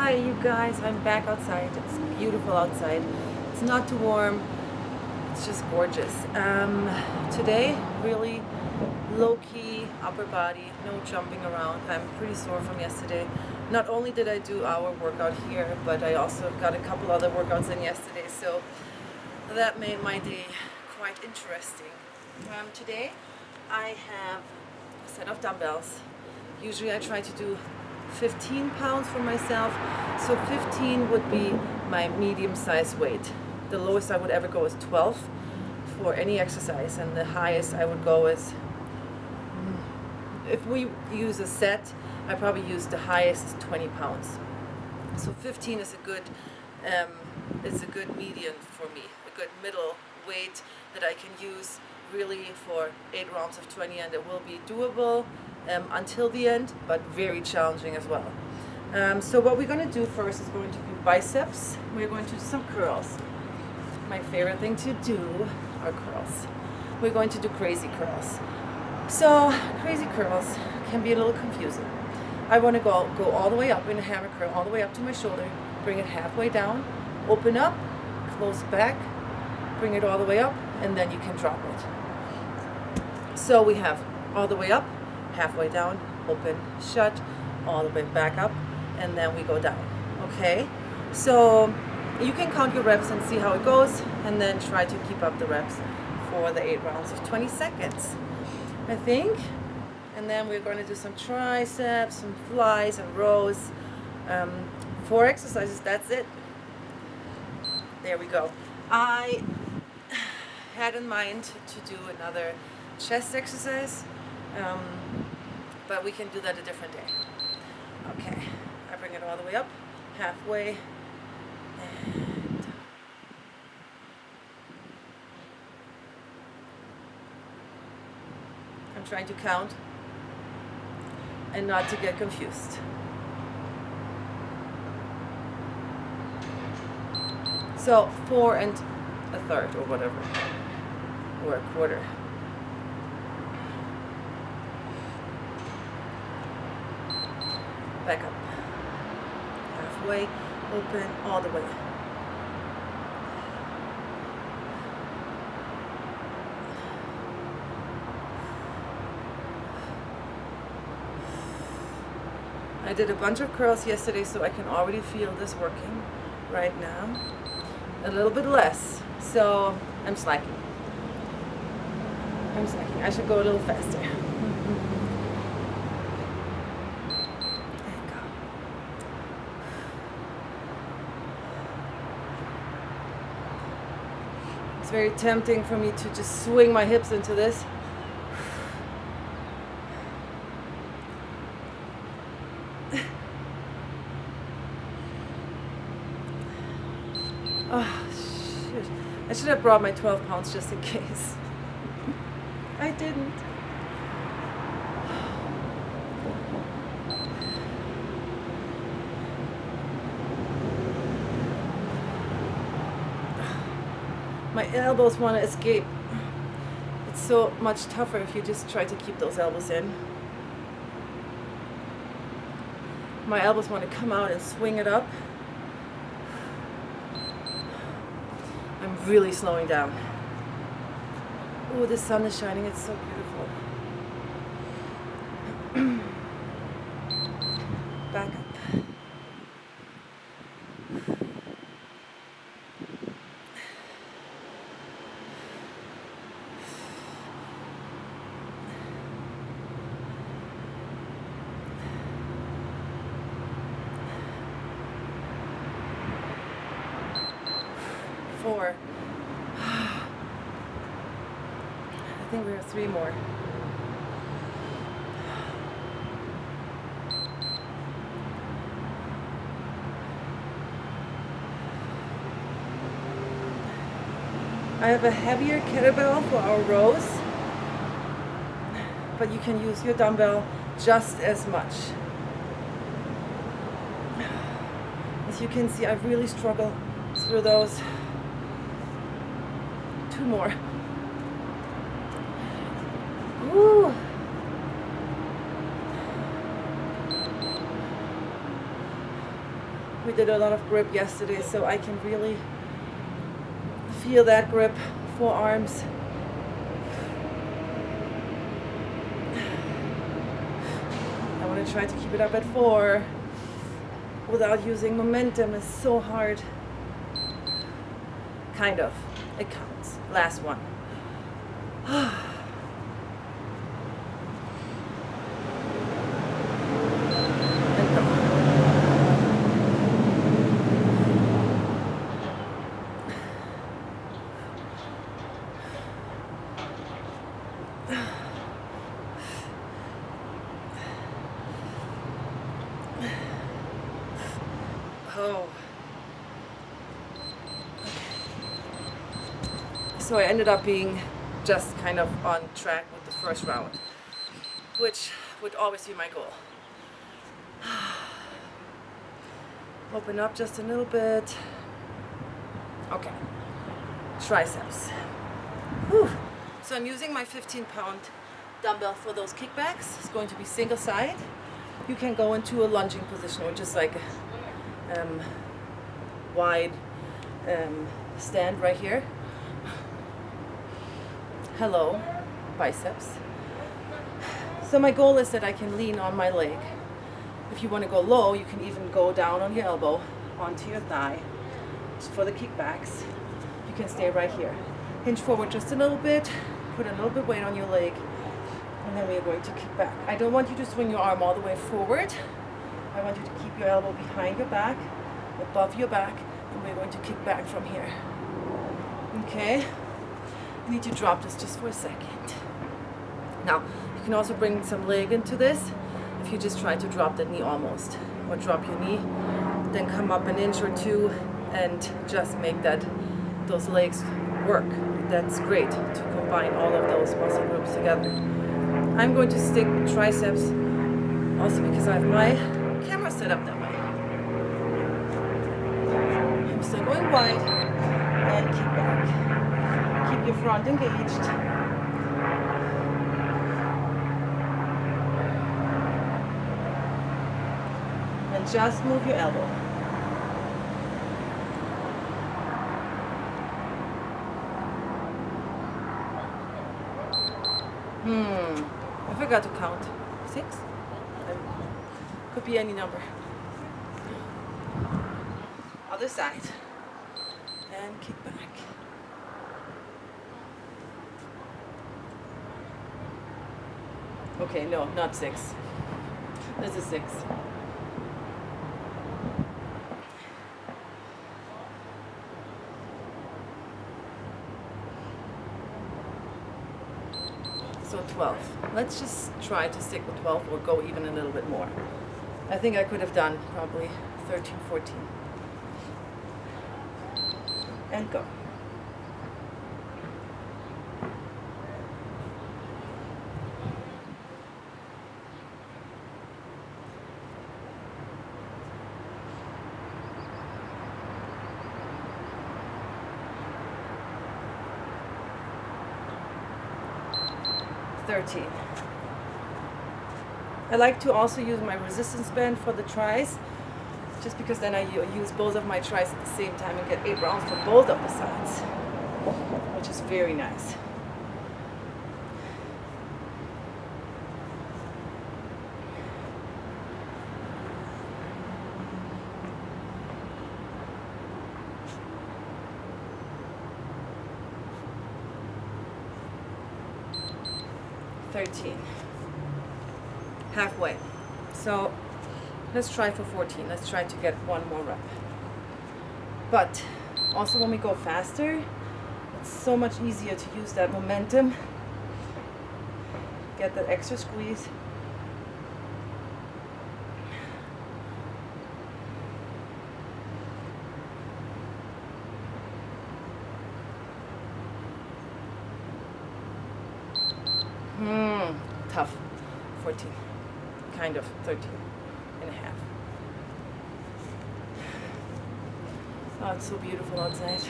Hi you guys, I'm back outside. It's beautiful outside. It's not too warm, it's just gorgeous. Today, really low-key upper body, no jumping around. I'm pretty sore from yesterday. Not only did I do our workout here, but I also got a couple other workouts in yesterday, so that made my day quite interesting. Today I have a set of dumbbells. Usually I try to do 15 pounds for myself, so 15 would be my medium size weight. The lowest I would ever go is 12 for any exercise, and the highest I would go is, if we use a set, I probably use the highest is 20 pounds. So 15 is a good median for me, a good middle weight that I can use really for 8 rounds of 20, and it will be doable until the end, but very challenging as well. So what we're going to do first is going to be biceps. We're going to do some curls. My favorite thing to do are curls. We're going to do crazy curls. So crazy curls can be a little confusing. I want to go all the way up in a hammer curl, all the way up to my shoulder, bring it halfway down, open up, close back, bring it all the way up, and then you can drop it. So we have all the way up, halfway down, open, shut, all the way back up, and then we go down. Okay, so you can count your reps and see how it goes, and then try to keep up the reps for the 8 rounds of 20 seconds, I think. And then we're going to do some triceps, some flies and rows. 4 exercises, that's it. There we go. I had in mind to do another chest exercise, but we can do that a different day. Okay, I bring it all the way up, halfway, and I'm trying to count and not to get confused. So 4 1/3 or whatever, or a quarter. Back up, halfway, open, all the way. I did a bunch of curls yesterday, so I can already feel this working right now. A little bit less, so I'm slacking. I should go a little faster. It's very tempting for me to just swing my hips into this. Oh, shit. I should have brought my 12 pounds just in case. I didn't. My elbows want to escape. It's so much tougher if you just try to keep those elbows in. My elbows want to come out and swing it up. I'm really slowing down. Oh, the sun is shining, it's so beautiful. Back up. 4. I think we have 3 more. I have a heavier kettlebell for our rows, but you can use your dumbbell just as much. As you can see, I really struggle through those. 2 more. Woo. We did a lot of grip yesterday, so I can really feel that grip, forearms. I want to try to keep it up at 4 without using momentum. It's so hard. Kind of. It counts. Last one. Oh. So I ended up being just kind of on track with the first round, which would always be my goal. Open up just a little bit. Okay. Triceps. Whew. So I'm using my 15-pound dumbbell for those kickbacks. It's going to be single side. You can go into a lunging position, which is like a wide stand right here. Hello, biceps. So my goal is that I can lean on my leg. If you want to go low, you can even go down on your elbow onto your thigh. For the kickbacks, you can stay right here. Hinge forward just a little bit, put a little bit weight on your leg, and then we are going to kick back. I don't want you to swing your arm all the way forward. I want you to keep your elbow behind your back, above your back, and we're going to kick back from here. Okay? You need to drop this just for a second. Now, you can also bring some leg into this if you just try to drop that knee almost. Or drop your knee, then come up an inch or two and just make those legs work. That's great to combine all of those muscle groups together. I'm going to stick with triceps also because I have my camera set up that way. I'm still going wide and kick back. Keep your front engaged. And just move your elbow. I forgot to count. 6? Could be any number. Other side. And kick back. Okay, no, not 6. This is 6. So 12. Let's just try to stick with 12 or go even a little bit more. I think I could have done probably 13, 14. And go. I like to also use my resistance band for the tries, just because then I use both of my tries at the same time and get 8 rounds for both of the sides, which is very nice. Halfway. So let's try for 14. Let's try to get one more rep. But also when we go faster, it's so much easier to use that momentum. Get that extra squeeze. Tough. 14. Kind of 13 and a half. Oh, it's so beautiful outside.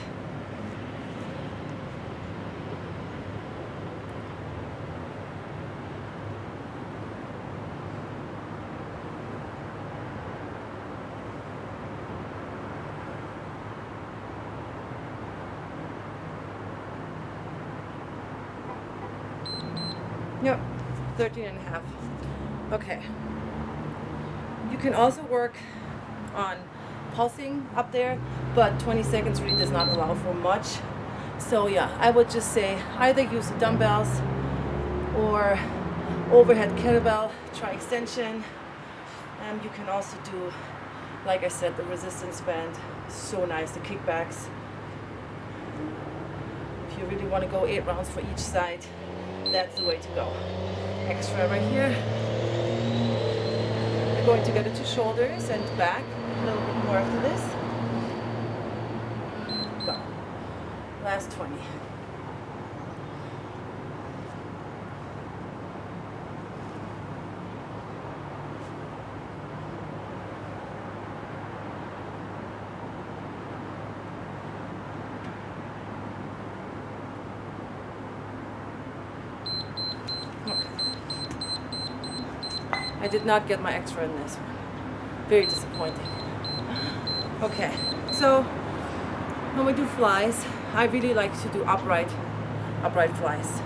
13 and a half. Okay. You can also work on pulsing up there, but 20 seconds really does not allow for much. So yeah, I would just say either use the dumbbells or overhead kettlebell, try extension. You can also do, like I said, the resistance band. So nice, the kickbacks. If you really want to go 8 rounds for each side, that's the way to go. Extra right here. We're going to get it to shoulders and back. A little bit more after this. Go. Last 20. I did not get my extra in this one. Very disappointing. Okay, so when we do flies, I really like to do upright flies.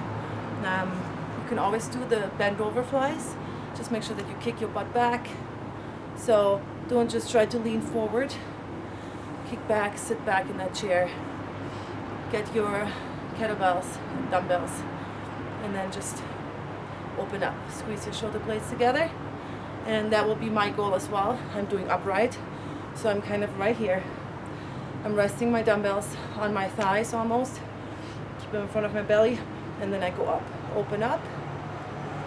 You can always do the bend over flies. Just make sure that you kick your butt back. So don't just try to lean forward. Kick back, sit back in that chair. Get your kettlebells, dumbbells, and then just open up. Squeeze your shoulder blades together. And that will be my goal as well. I'm doing upright, so I'm kind of right here. I'm resting my dumbbells on my thighs almost. Keep them in front of my belly, and then I go up, open up.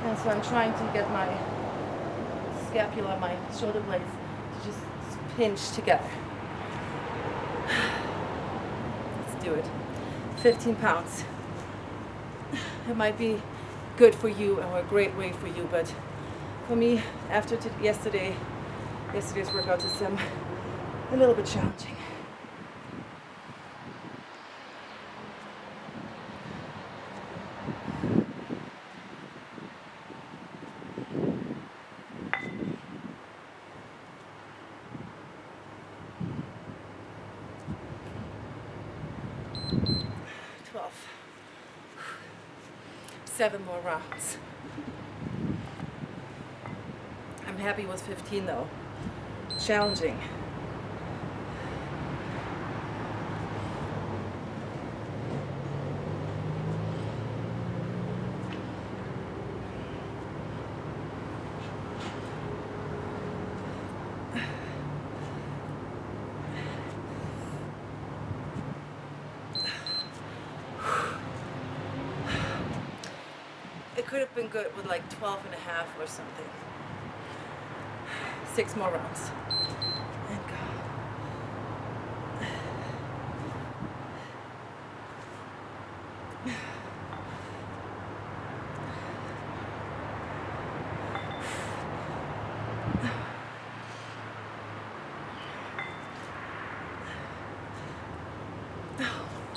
And so I'm trying to get my scapula, my shoulder blades to just pinch together. Let's do it. 15 pounds. It might be good for you or a great way for you, but for me, after yesterday's workout is a little bit challenging. Seven more rounds. I'm happy with 15 though. Challenging. It could have been good with like 12 and a half or something. 6 more rounds. And go.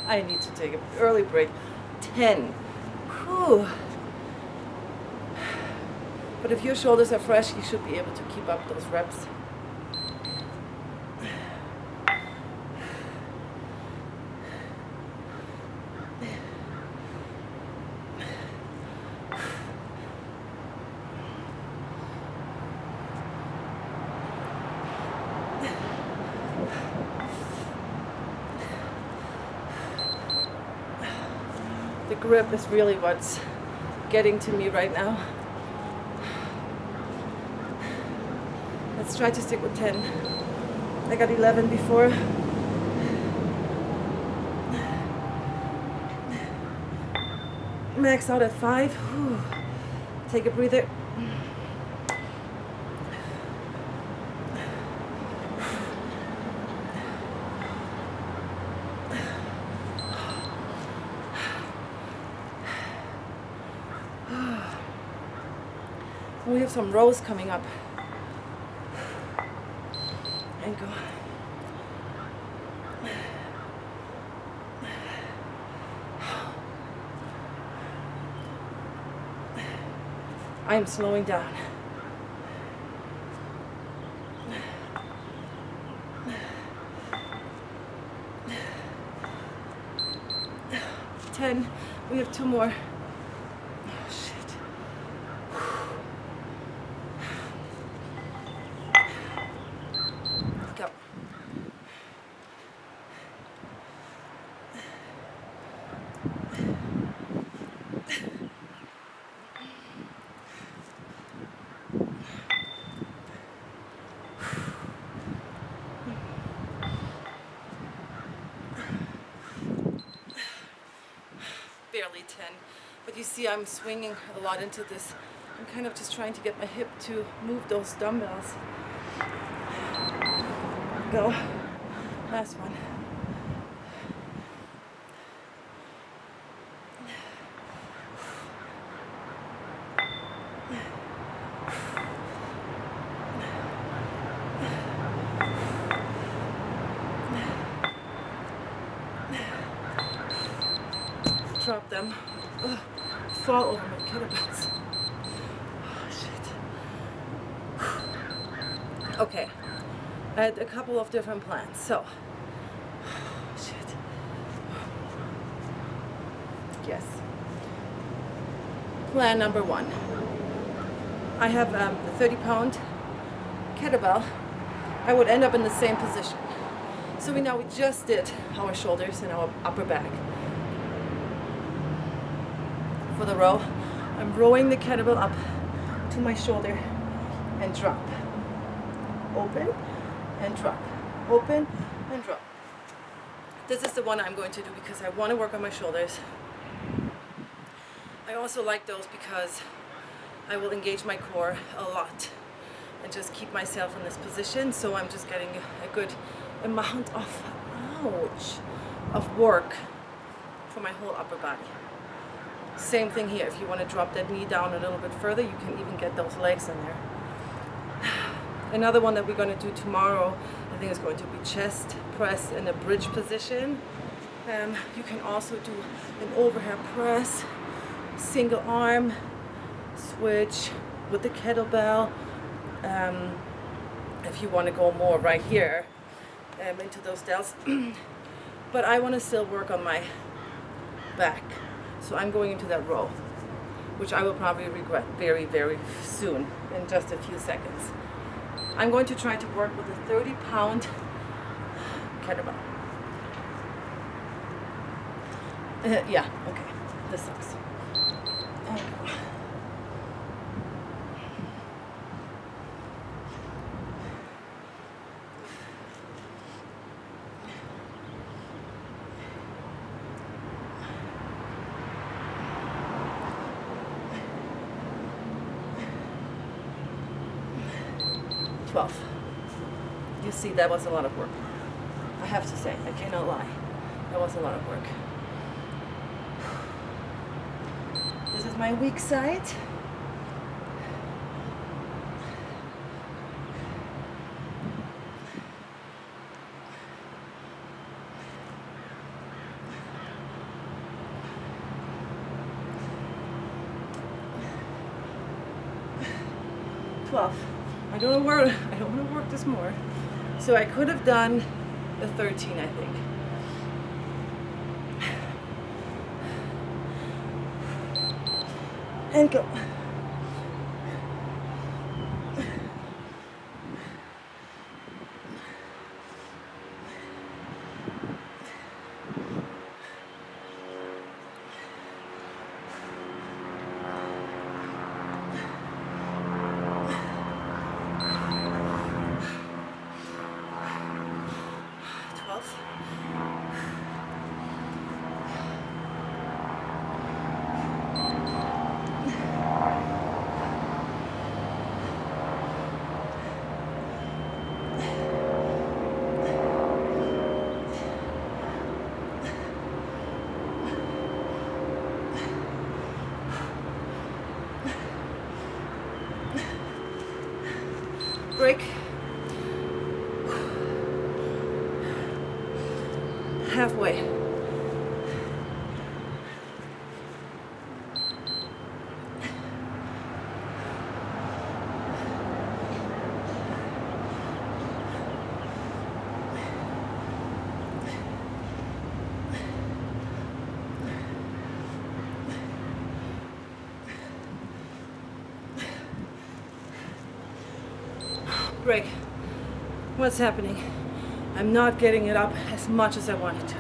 I need to take an early break. 10. Whew. But if your shoulders are fresh, you should be able to keep up those reps. The grip is really what's getting to me right now. Let's try to stick with 10. I got 11 before. Max out at 5. Whew. Take a breather. We have some rows coming up. And go. I am slowing down. We have 2 more. Oh, shit. you see I'm swinging a lot into this. I'm kind of just trying to get my hip to move those dumbbells. Go. Last one. Drop them. Ugh. Fall over my kettlebells. Oh, shit. Okay. I had a couple of different plans. So, shit. Yes. Plan number one. I have a 30-pound kettlebell. I would end up in the same position. So we just did our shoulders and our upper back. For the row, I'm rowing the kettlebell up to my shoulder and drop. Open and drop. Open and drop. This is the one I'm going to do because I want to work on my shoulders. I also like those because I will engage my core a lot and just keep myself in this position, so I'm just getting a good amount of, of work for my whole upper body. Same thing here. If you want to drop that knee down a little bit further, you can even get those legs in there. Another one that we're going to do tomorrow, I think, is going to be chest press in a bridge position. You can also do an overhead press, single arm, switch with the kettlebell. If you want to go more right here into those delts. But I want to still work on my back. So I'm going into that row, which I will probably regret very, very soon, in just a few seconds. I'm going to try to work with a 30-pound kettlebell. Yeah, okay, this sucks. 12. You see, that was a lot of work. I have to say, I cannot lie. That was a lot of work. This is my weak side. I don't want to work this more. So I could have done the 13, I think. And go. Break. Halfway. Break. What's happening? I'm not getting it up as much as I wanted to.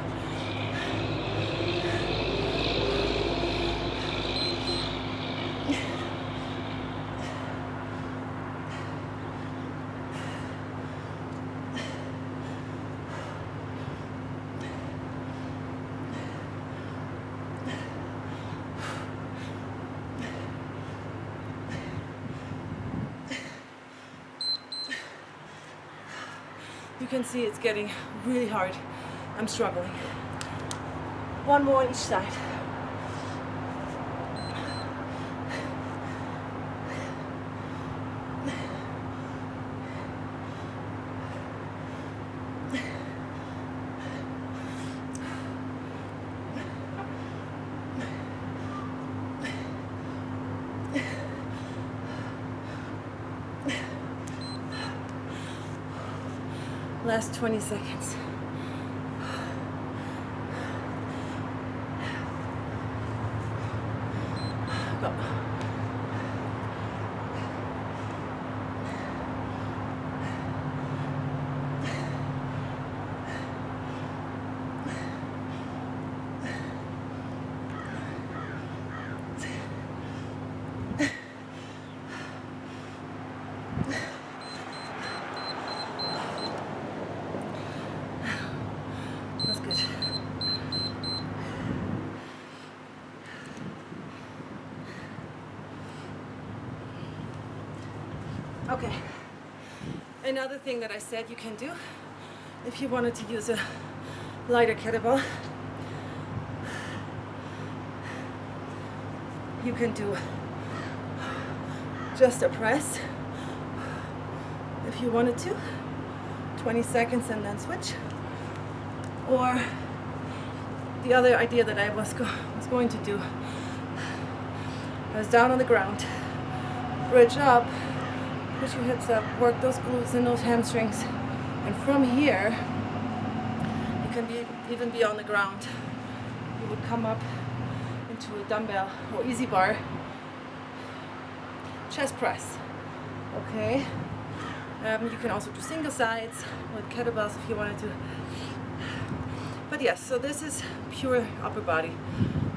You can see it's getting really hard. I'm struggling. One more on each side. Last 20 seconds. Go. That's good. Okay. Another thing that I said you can do if you wanted to use a lighter kettlebell, you can do just a press if you wanted to, 20 seconds and then switch. Or the other idea that I was going to do, I was down on the ground, bridge up, push your hips up, work those glutes and those hamstrings, and from here you can even be on the ground. You would come up into a dumbbell or easy bar chest press. Okay. You can also do single sides with kettlebells if you wanted to. But yes, so this is pure upper body.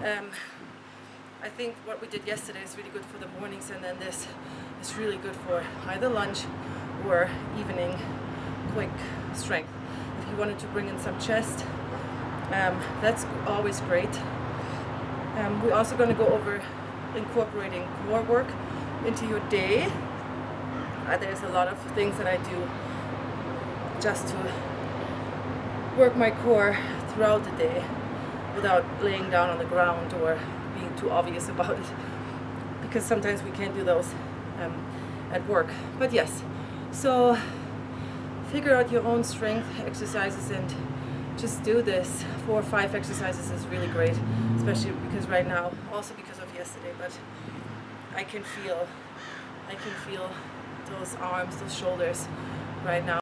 I think what we did yesterday is really good for the mornings, and then this is really good for either lunch or evening quick strength. If you wanted to bring in some chest, that's always great. We're also going to go over incorporating core work into your day. There's a lot of things that I do just to work my core throughout the day without laying down on the ground or being too obvious about it, because sometimes we can't do those at work. But yes, so figure out your own strength exercises and just do this. 4 or 5 exercises is really great, especially because right now, also because of yesterday, but I can feel those arms, those shoulders right now.